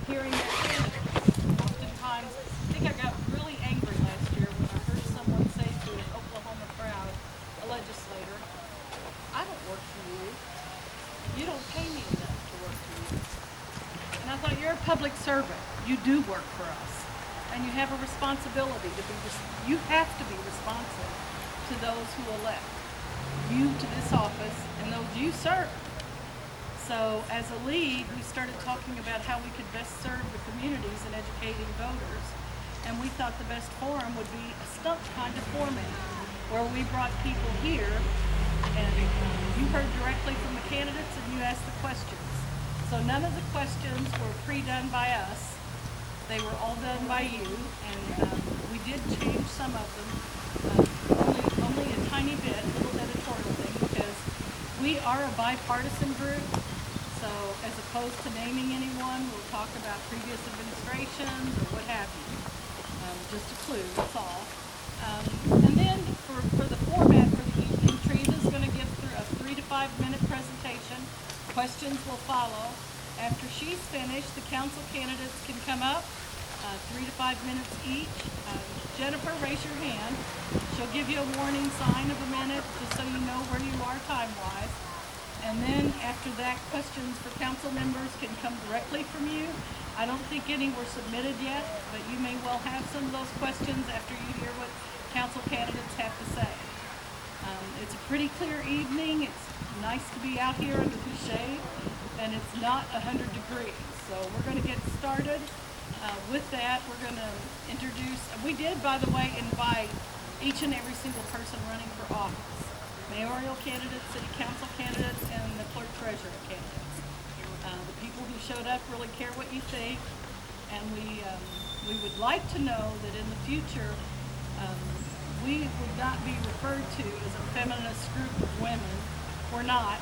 hearing their candidates. Oftentimes, I think I got really angry last year when I heard someone say to an Oklahoma crowd, a legislator, I don't work for you. You don't pay me enough to work for you. And I thought, you're a public servant. You do work for us. And you have a responsibility to be, you have to be responsive to those who elect you to this office and those you serve. So as a league, we started talking about how we could best serve the communities and educating voters. And we thought the best forum would be a stump kind of format where we brought people here and you heard directly from the candidates and you asked the questions. So none of the questions were pre-done by us. They were all done by you, and we did change some of them, only a tiny bit, a little editorial thing, because we are a bipartisan group. So as opposed to naming anyone, we'll talk about previous administrations or what have you. Just a clue, that's all. And then for the format for the evening, Treva's going to give through a 3 to 5 minute presentation. Questions will follow. After she's finished, the council candidates can come up, 3 to 5 minutes each. Jennifer, raise your hand. She'll give you a warning sign of a minute just so you know where you are time-wise. And then after that, questions for council members can come directly from you. I don't think any were submitted yet, but you may well have some of those questions after you hear what council candidates have to say. It's a pretty clear evening. It's nice to be out here under the shade, and it's not 100 degrees. So we're going to get started. With that, we're going to introduce, we did, by the way, invite each and every single person running for office. Mayoral candidates, city council candidates, and the clerk treasurer candidates. The people who showed up really care what you think, and we would like to know that in the future, we would not be referred to as a feminist group of women. We're not.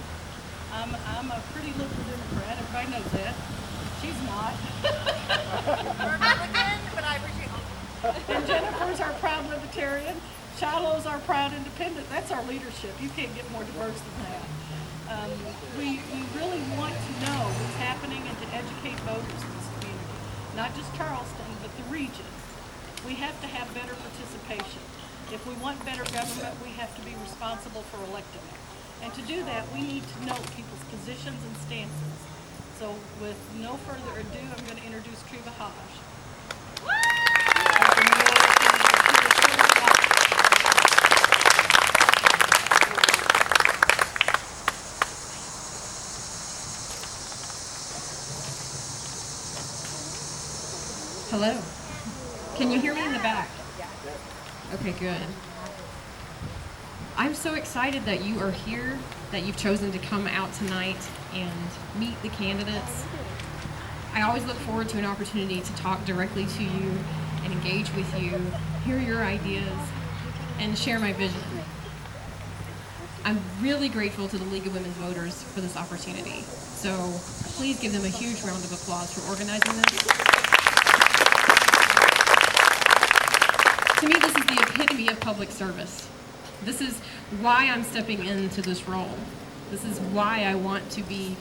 I'm a pretty liberal Democrat. Everybody knows that. She's not. Republican, but I appreciate it. And Jennifer's our proud libertarian. Shiloh's our proud independent. That's our leadership. You can't get more diverse than that. We really want to know what's happening and to educate voters in this community. Not just Charleston, but the region. We have to have better participation. If we want better government, we have to be responsible for electing it. And to do that, we need to know people's positions and stances. So with no further ado, I'm going to introduce Treva Hodges. Hello. Can you hear me in the back? Okay, good. I'm so excited that you are here, that you've chosen to come out tonight and meet the candidates. I always look forward to an opportunity to talk directly to you and engage with you, hear your ideas, and share my vision. I'm really grateful to the League of Women Voters for this opportunity. So please give them a huge round of applause for organizing this. To me, this is the epitome of public service. This is why I'm stepping into this role. This is why I want to be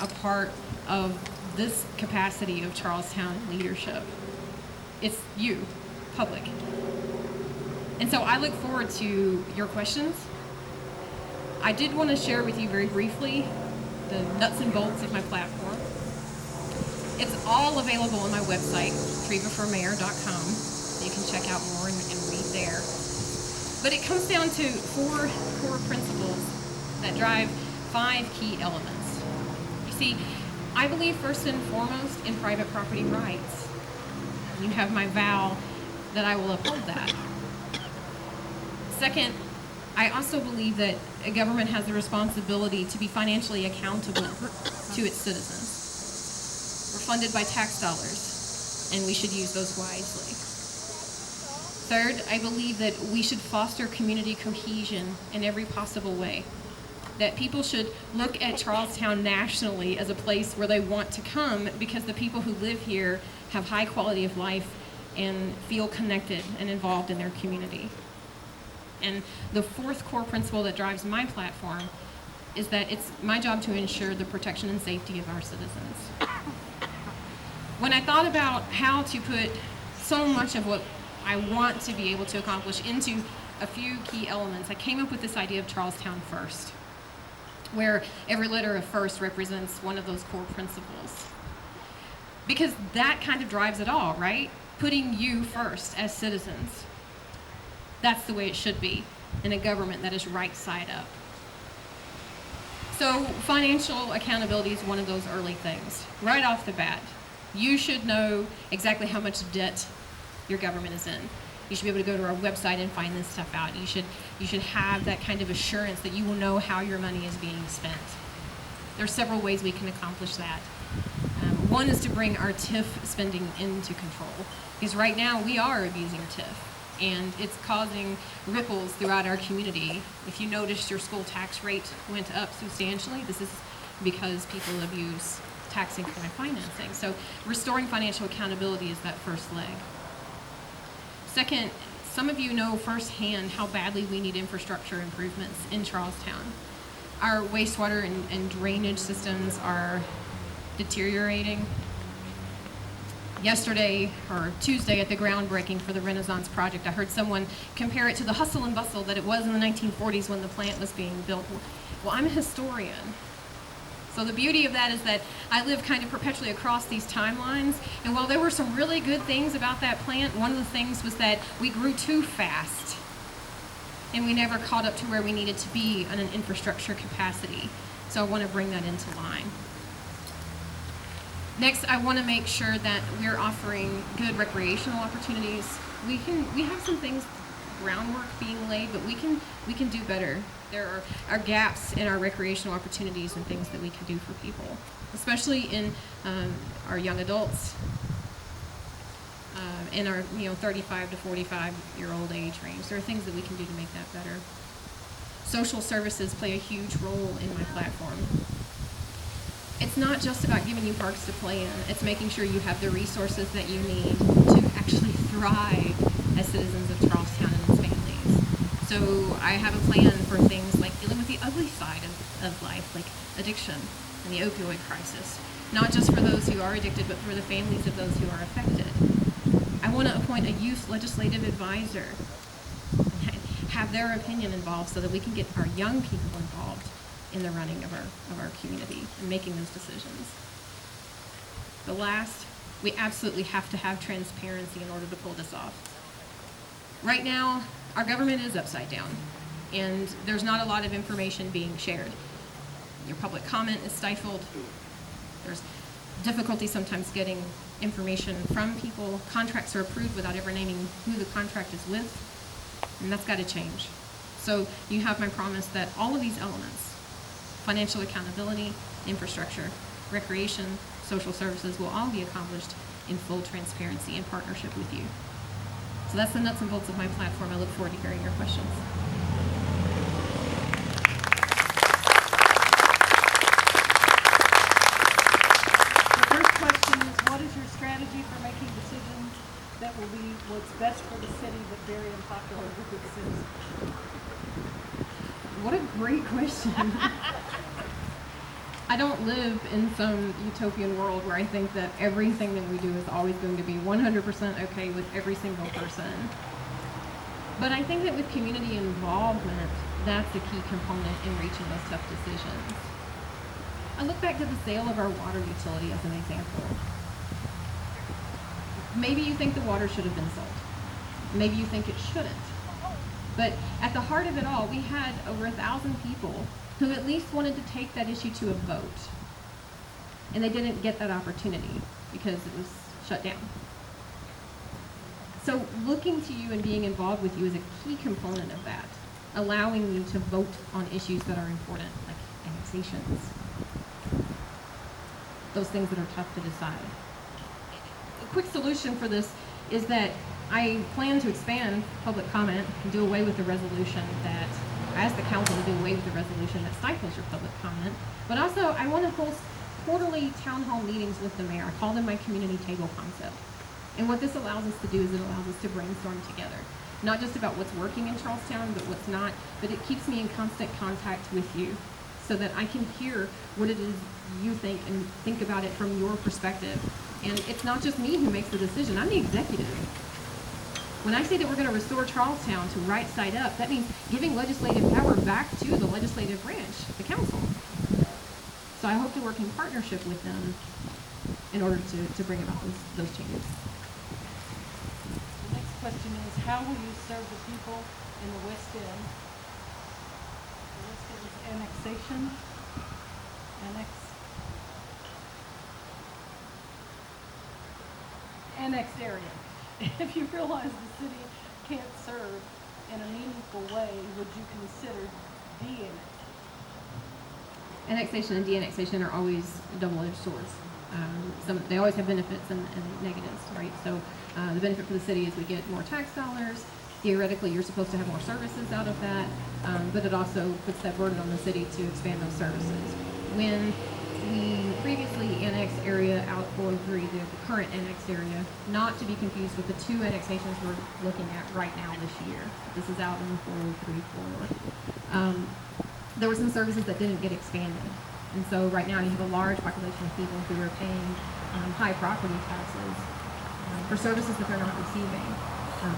a part of this capacity of Charlestown leadership. It's you, public. And so I look forward to your questions. I did want to share with you very briefly the nuts and bolts of my platform. It's all available on my website, trevaformayor.com. You can check out more and read there. But it comes down to 4 core principles that drive 5 key elements. You see, I believe first and foremost in private property rights. You have my vow that I will uphold that. Second, I also believe that a government has the responsibility to be financially accountable to its citizens. We're funded by tax dollars, and we should use those wisely. Third, I believe that we should foster community cohesion in every possible way. That people should look at Charlestown nationally as a place where they want to come because the people who live here have high quality of life and feel connected and involved in their community. And the 4th core principle that drives my platform is that it's my job to ensure the protection and safety of our citizens. When I thought about how to put so much of what I want to be able to accomplish into a few key elements, I came up with this idea of Charlestown First, where every letter of first represents one of those core principles. Because that kind of drives it all, right? Putting you first as citizens. That's the way it should be in a government that is right side up. So financial accountability is one of those early things. Right off the bat, you should know exactly how much debt your government is in. You should be able to go to our website and find this stuff out. You should have that kind of assurance that you will know how your money is being spent. There are several ways we can accomplish that. One is to bring our TIF spending into control, because right now we are abusing TIF, and it's causing ripples throughout our community. If you noticed your school tax rate went up substantially, this is because people abuse tax increment financing. So restoring financial accountability is that first leg. Second, some of you know firsthand how badly we need infrastructure improvements in Charlestown. Our wastewater and drainage systems are deteriorating. Yesterday, or Tuesday, at the groundbreaking for the Renaissance project, I heard someone compare it to the hustle and bustle that it was in the 1940s when the plant was being built. Well, I'm a historian. So the beauty of that is that I live kind of perpetually across these timelines, and while there were some really good things about that plant, one of the things was that we grew too fast, and we never caught up to where we needed to be on an infrastructure capacity. So I want to bring that into line. Next, I want to make sure that we're offering good recreational opportunities. We have some things, groundwork being laid, but we can do better. There are gaps in our recreational opportunities and things that we can do for people, especially in our young adults, in our 35 to 45-year-old age range. There are things that we can do to make that better. Social services play a huge role in my platform. It's not just about giving you parks to play in. It's making sure you have the resources that you need to actually thrive as citizens of Charlestown and its families. So I have a plan for things like dealing with the ugly side of life, like addiction and the opioid crisis. Not just for those who are addicted, but for the families of those who are affected. I want to appoint a youth legislative advisor and have their opinion involved so that we can get our young people involved in the running of our community and making those decisions. The last, we absolutely have to have transparency in order to pull this off. Right now, our government is upside down, and there's not a lot of information being shared. Your public comment is stifled. There's difficulty sometimes getting information from people. Contracts are approved without ever naming who the contract is with, and that's got to change. So you have my promise that all of these elements, financial accountability, infrastructure, recreation, social services, will all be accomplished in full transparency and partnership with you. So that's the nuts and bolts of my platform. I look forward to hearing your questions. The first question is, what is your strategy for making decisions that will be what's best for the city but very unpopular with its citizens? What a great question. I don't live in some utopian world where I think that everything that we do is always going to be 100% okay with every single person. But I think that with community involvement, that's a key component in reaching those tough decisions. I look back to the sale of our water utility as an example. Maybe you think the water should have been sold. Maybe you think it shouldn't. But at the heart of it all, we had over 1,000 people who at least wanted to take that issue to a vote. And they didn't get that opportunity because it was shut down. So looking to you and being involved with you is a key component of that, allowing you to vote on issues that are important, like annexations, those things that are tough to decide. A quick solution for this is that I plan to expand public comment and do away with the resolution that, I asked the council to do away with the resolution that stifles your public comment, but also I want to host quarterly town hall meetings with the mayor. I call them my community table concept. And what this allows us to do is it allows us to brainstorm together, not just about what's working in Charlestown, but what's not, but it keeps me in constant contact with you so that I can hear what it is you think and think about it from your perspective. And it's not just me who makes the decision, I'm the executive. When I say that we're going to restore Charlestown to right side up, that means giving legislative power back to the legislative branch, the council. So I hope to work in partnership with them in order to bring about those changes. The next question is, how will you serve the people in the West End? The West End's annexation, annexed area. If you realize the city can't serve in a meaningful way, would you consider de-annexing? Annexation and de-annexation are always double-edged swords. They always have benefits and negatives, right? So the benefit for the city is we get more tax dollars. Theoretically, you're supposed to have more services out of that, but it also puts that burden on the city to expand those services. When we previously annexed area out 403, the current annexed area, not to be confused with the two annexations we're looking at right now this year. This is out in the 403 corridor. There were some services that didn't get expanded. And so right now you have a large population of people who are paying high property taxes for services that they're not receiving.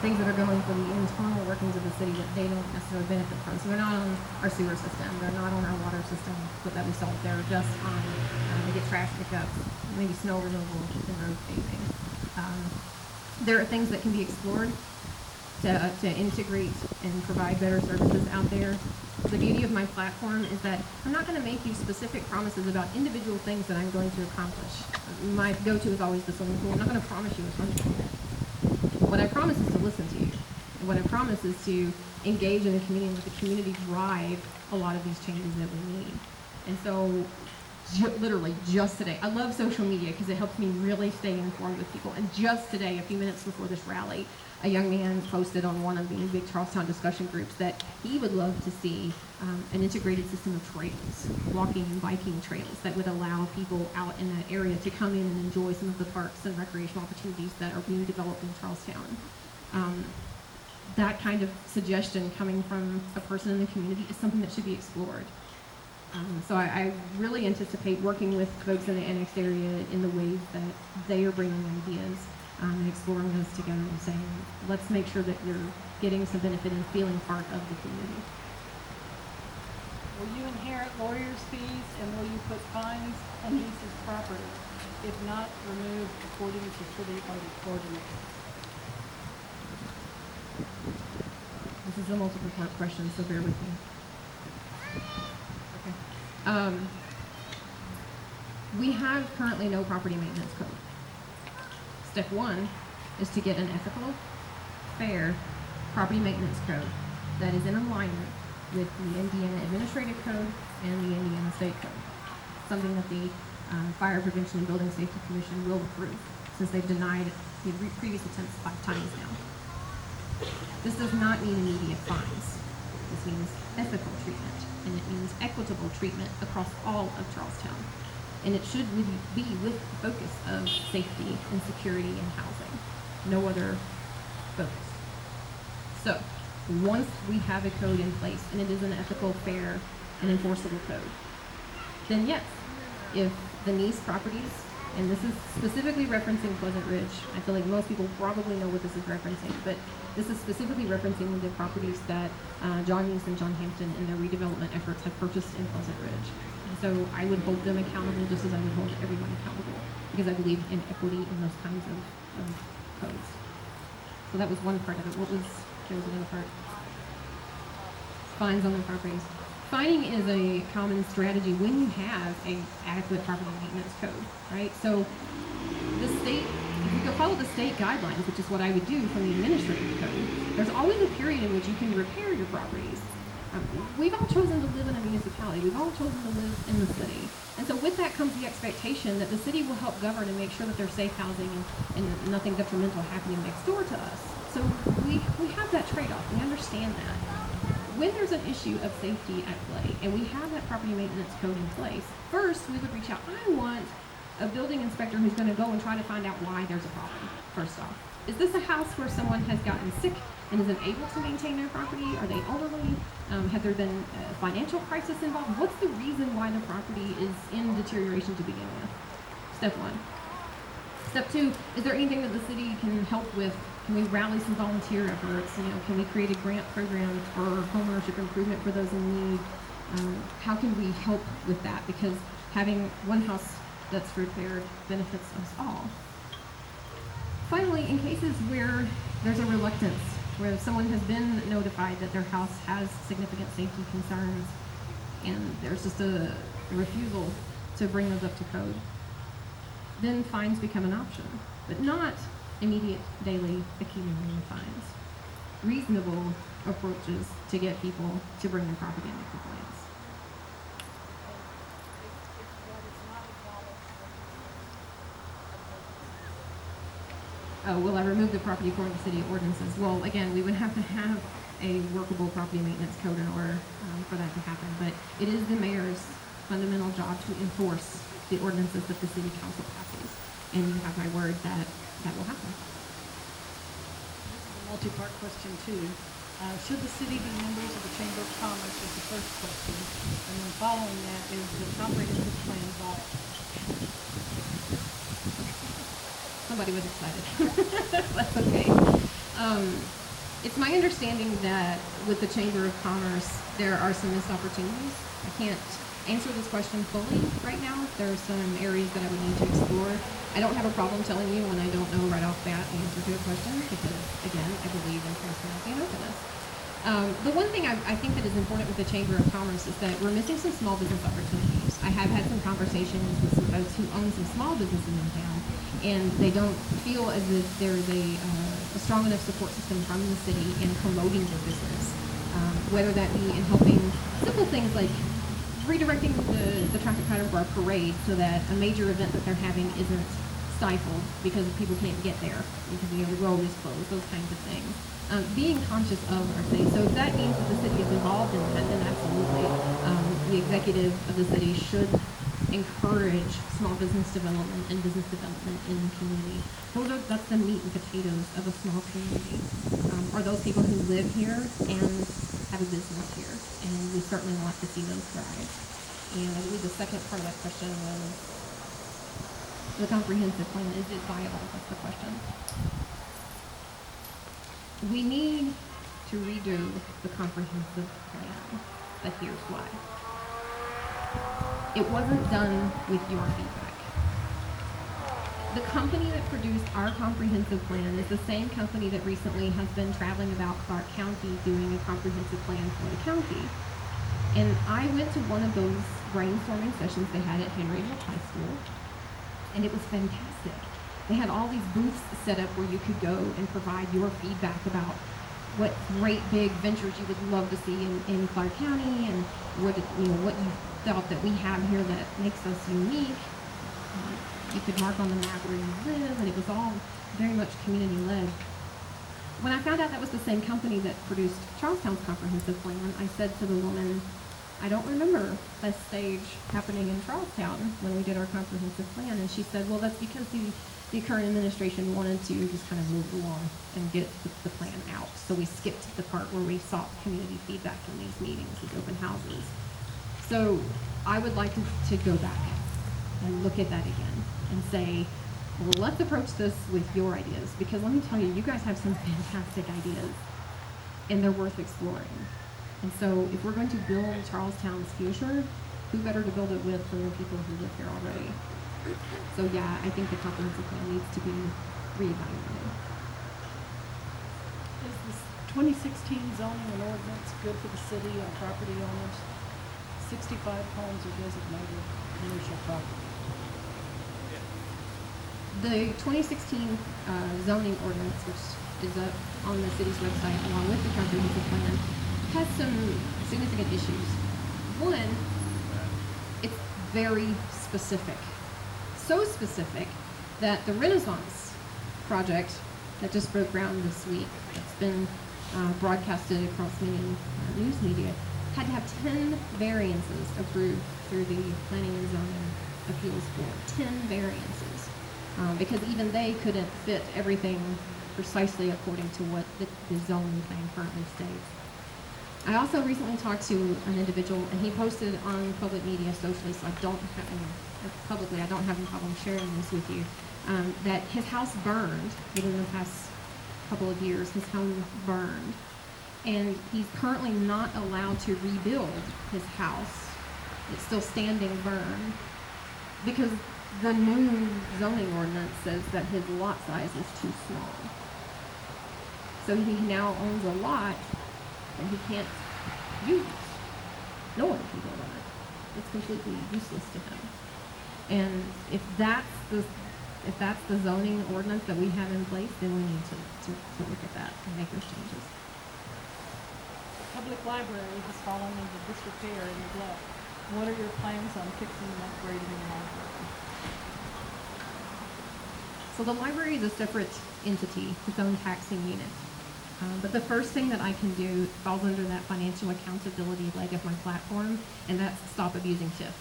Things that are going for the internal workings of the city that they don't necessarily benefit from. So they're not on our sewer system, they're not on our water system that we solve. They're just on, they get trash pickups, maybe snow removal and road paving. There are things that can be explored to integrate and provide better services out there. The beauty of my platform is that I'm not going to make you specific promises about individual things that I'm going to accomplish. My go-to is always the swimming pool. I'm not going to promise you a swimming pool. What I promise is to listen to you. And what I promise is to engage in the community and let the community drive a lot of these changes that we need. And so literally just today, I love social media because it helps me really stay informed with people. And just today, a few minutes before this rally, a young man posted on one of the big Charlestown discussion groups that he would love to see an integrated system of trails, walking and biking trails that would allow people out in that area to come in and enjoy some of the parks and recreational opportunities that are being developed in Charlestown. That kind of suggestion coming from a person in the community is something that should be explored. So I really anticipate working with folks in the annexed area in the ways that they are bringing ideas and exploring those together and saying, let's make sure that you're getting some benefit and feeling part of the community. Will you inherit lawyers' fees and will you put fines on leases property, if not removed according to city ordinance? This is a multiple part question, so bear with me. Okay. We have currently no property maintenance code. Step one is to get an ethical, fair property maintenance code that is in alignment with the Indiana Administrative Code and the Indiana State Code. Something that the Fire Prevention and Building Safety Commission will approve, since they've denied the previous attempts 5 times now. This does not mean immediate fines. This means ethical treatment, and it means equitable treatment across all of Charlestown. And it should really be with the focus of safety and security and housing. No other focus. So, once we have a code in place, and it is an ethical, fair, and enforceable code, then yes, if the Nice properties, and this is specifically referencing Pleasant Ridge, I feel like most people probably know what this is referencing, but this is specifically referencing the properties that John Nice and John Hampton in their redevelopment efforts have purchased in Pleasant Ridge. And so I would hold them accountable just as I would hold everyone accountable, because I believe in equity in those kinds of codes. So that was one part of it. There was another part. Fines on the properties. Fining is a common strategy when you have a adequate property maintenance code, right? So the state, if you go follow the state guidelines, which is what I would do from the administrative code, there's always a period in which you can repair your properties. We've all chosen to live in a municipality. We've all chosen to live in the city. And so with that comes the expectation that the city will help govern and make sure that there's safe housing and nothing detrimental happening next door to us. So we have that trade-off. We understand that. When there's an issue of safety at play and we have that property maintenance code in place, first we would reach out. I want a building inspector who's going to go and try to find out why there's a problem, first off. Is this a house where someone has gotten sick and isn't able to maintain their property? Are they elderly? Have there been a financial crisis involved? What's the reason why the property is in deterioration to begin with? Step one. Step two, is there anything that the city can help with? Can we rally some volunteer efforts? Can we create a grant program for homeownership improvement for those in need? How can we help with that? Because having one house that's repaired benefits us all. Finally, in cases where there's a reluctance, where someone has been notified that their house has significant safety concerns, and there's just a refusal to bring those up to code, then fines become an option, but not immediate daily accumulating fines. Reasonable approaches to get people to bring their property into compliance. Oh, will I remove the property according to city ordinances? Well, again, we would have to have a workable property maintenance code in order for that to happen, but it is the mayor's fundamental job to enforce the ordinances that the city council passes, and you have my word that that will happen. This is a multi-part question too. Should the city be members of the Chamber of Commerce is the first question, and then following that is the comprehensive plan valid? Somebody was excited. That's okay. It's my understanding that with the Chamber of Commerce, there are some missed opportunities. I can't answer this question fully right now. There are some areas that I would need to explore. I don't have a problem telling you when I don't know right off bat the answer to a question because, again, I believe in transparency and openness. The one thing I think that is important with the Chamber of Commerce is that we're missing some small business opportunities. I have had some conversations with some folks who own some small businesses in town, and they don't feel as if there's a strong enough support system from the city in promoting their business, whether that be in helping simple things like redirecting the traffic pattern for our parade so that a major event that they're having isn't stifled because people can't get there because the road is closed, those kinds of things. Being conscious of our city. So if that means that the city is involved in that, then absolutely. The executive of the city should encourage small business development and business development in the community. That's the meat and potatoes of a small community. Are those people who live here and have a business here, and we certainly want to see those thrive. And I believe the second part of that question was the comprehensive plan. Is it viable? That's the question. We need to redo the comprehensive plan, but here's why. It wasn't done with your feedback. The company that produced our comprehensive plan is the same company that recently has been traveling about Clark County doing a comprehensive plan for the county. And I went to one of those brainstorming sessions they had at Henryville High School, and it was fantastic. They had all these booths set up where you could go and provide your feedback about what great big ventures you would love to see in Clark County, and what you thought that we have here that makes us unique. You could mark on the map where you live, and it was all very much community-led. When I found out that was the same company that produced Charlestown's comprehensive plan, I said to the woman, I don't remember a stage happening in Charlestown when we did our comprehensive plan. And she said, well, that's because the current administration wanted to just kind of move along and get the plan out. So we skipped the part where we sought community feedback in these meetings, these open houses. So I would like to go back and look at that again and say, well, let's approach this with your ideas, because let me tell you, you guys have some fantastic ideas, and they're worth exploring. And so if we're going to build Charlestown's future, who better to build it with than the people who live here already? So yeah, I think the comprehensive plan needs to be reevaluated. Is this 2016 zoning and ordinance good for the city and property owners? 65 homes are designated commercial property. The 2016 zoning ordinance, which is up on the city's website along with the comprehensive plan, has some significant issues. One, it's very specific. So specific that the Renaissance project that just broke ground this week, it's been broadcasted across many news media, had to have 10 variances approved through the planning and zoning appeals for 10 variances, because even they couldn't fit everything precisely according to what the zoning plan currently states. I also recently talked to an individual, and he posted on public media socially, so I don't have publicly, I don't have any problem sharing this with you, that his house burned within the past couple of years. His home burned, and he's currently not allowed to rebuild his house. It's still standing burned because the new zoning ordinance says that his lot size is too small. So he now owns a lot that he can't use. No one can build on it. It's completely useless to him. And if that's the zoning ordinance that we have in place, then we need to look at that and make those changes. Public library has fallen into disrepair and neglect. What are your plans on fixing and upgrading the library? So the library is a separate entity, its own taxing unit. But the first thing that I can do falls under that financial accountability leg of my platform, and that's stop abusing TIF.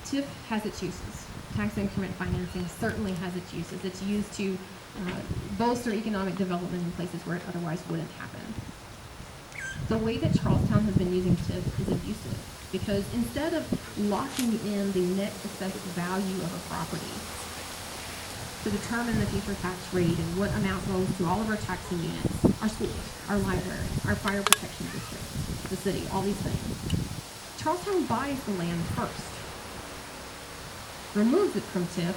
TIF has its uses. Tax increment financing certainly has its uses. It's used to bolster economic development in places where it otherwise wouldn't happen. The way that Charlestown has been using TIF is abusive, because instead of locking in the net assessed value of a property to determine the future tax rate and what amount goes to all of our taxing units, our schools, our library, our fire protection district, the city, all these things, Charlestown buys the land first, removes it from TIF,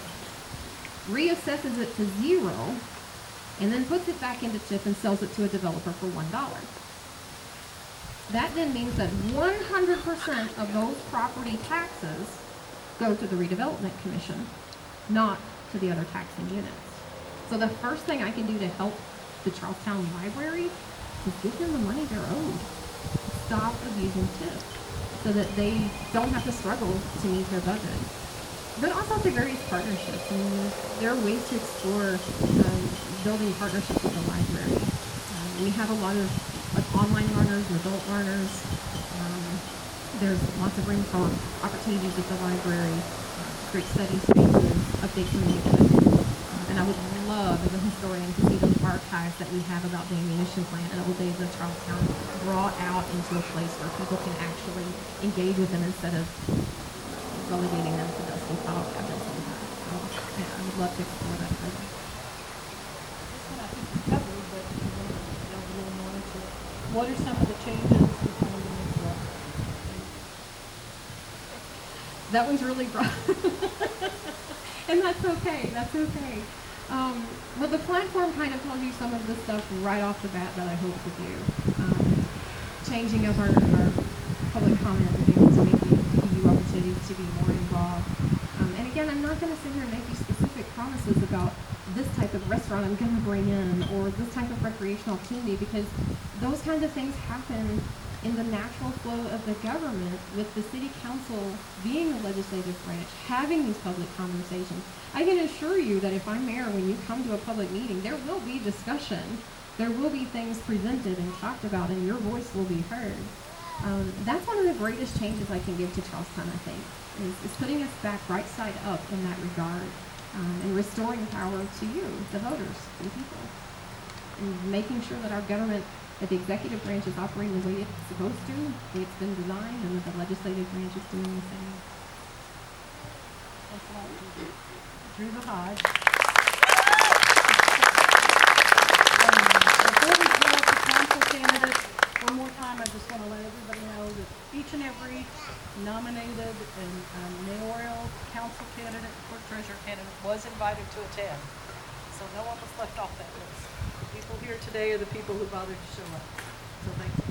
reassesses it to zero, and then puts it back into TIF and sells it to a developer for $1. That then means that 100% of those property taxes go to the redevelopment commission, not to the other taxing units. So the first thing I can do to help the Charlestown Library is give them the money they're owed. Stop abusing TIF so that they don't have to struggle to meet their budget. But also through various partnerships. I mean, there are ways to explore building partnerships with the library. We have a lot of online learners and adult learners. There's lots of room for opportunities at the library, create study spaces, update some of the equipment. And I would love, as a historian, to see those archives that we have about the ammunition plant in the old days of Charlestown brought out into a place where people can actually engage with them instead of relegating them to dusty file cabinets all the time. So, yeah, I would love to explore that further. This one I think you covered, but if you want to delve a little more into it. What are some of the changes becoming the next step? That one's really broad. And that's okay, that's okay. Well, the platform kind of tells you some of the stuff right off the bat that I hope to do. Changing up our public comment and being able to give you opportunities to be more involved. And again, I'm not going to sit here and make you specific promises about this type of restaurant I'm going to bring in or this type of recreational opportunity, because those kinds of things happen in the natural flow of the government, with the city council being the legislative branch, having these public conversations. I can assure you that if I'm mayor, when you come to a public meeting, there will be discussion. There will be things presented and talked about, and your voice will be heard. That's one of the greatest changes I can give to Charlestown, I think, is putting us back right side up in that regard, and restoring power to you, the voters, the people, and making sure that our government, that the executive branch is operating the way it's supposed to, the way it's been designed, and that the legislative branch is doing the same. Thanks a lot, Treva Hodges. Before we call up the council candidates, one more time, I just want to let everybody know that each and every nominated and mayoral council candidate, court treasurer candidate was invited to attend. So no one was left off that list. The people here today are the people who bothered to show up. So thank you.